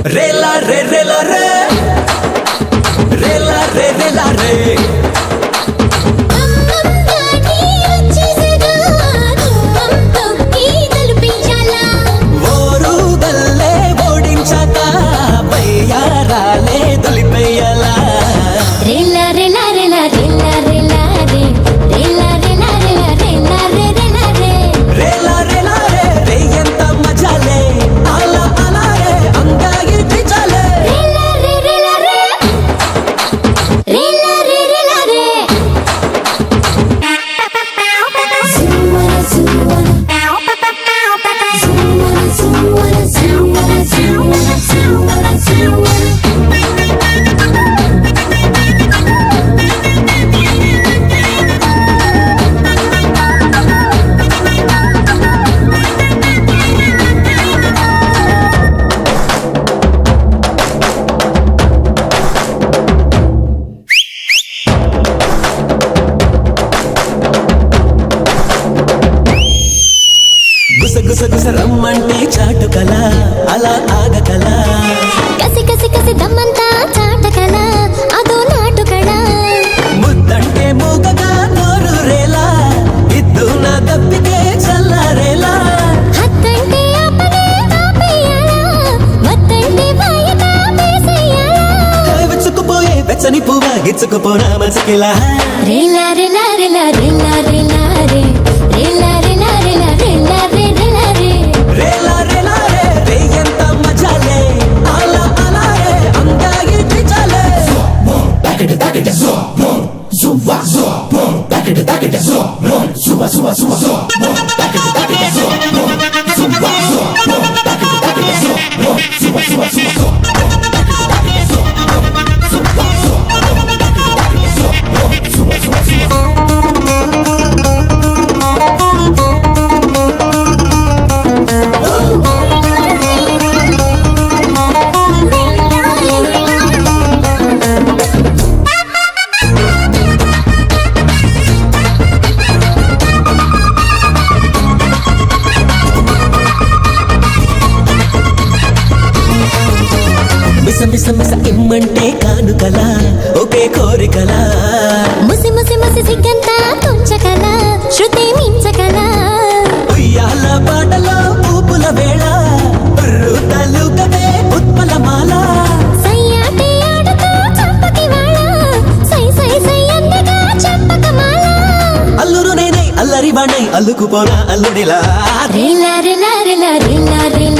రేలా రే రేలా రే రేలా రే రేలా రే ఓరుగల్లే ఓడించాక బయ్యారాలే తొలిపెయ్యలా రేలా రేలా రేలా రేలా రేలా రే రేలా రేలా రేలా రేలా రే రేలా రే రేలా రేలా రే రే ఎంత మజాలే అలా అలా రే అంగాయి పిచాలే రేలా రే రేలా రే రేలా రే రేలా రే గుస గుస గుస రమ్మంటే చాటుకల అలా ఆగకల కసి కసి కసి దమ్మంతా చాటకల అదో నాటుకళ ముద్దంటే మూగగా నోరు రేలా ఇద్దు నా దప్పికే చల్లారేలా హత్తంటే ఆపనే ఆపేయాలా వత్తంటే బాయక వేసేయాలా వెచ్చుకుపోయే వెచ్చని పువ్వ గిచ్చుకుపోనా మనసుకిలా రేలా రేలా రేలా రేలా రేలా రే రేలా రేలా రేలా రేలా రే రేలా రే రేలా రేలా రే రే ఎంత మజాలే అలా అలా రే అంగాయి పిచాలే మిస మిస మిస ఇమ్మంటే కానుకలా ఒకే కోరికలా ముసి ముసి ముసి సిగ్గంతా తుంచకల శృతి మించకల ఉయ్యాల పాటలో ఊపుల వేళ రుతలుకదే ఉత్పలమాల సయ్యాటి ఆడుతూ చంపకి వాళ్ళ సై సై సై అందగా చంపకమాల అల్లురు నేనై అల్లరి వాణ్ణై అల్లుకుపోనా అల్లుడిలా రేలా రేలా రేలా రేలా రేలా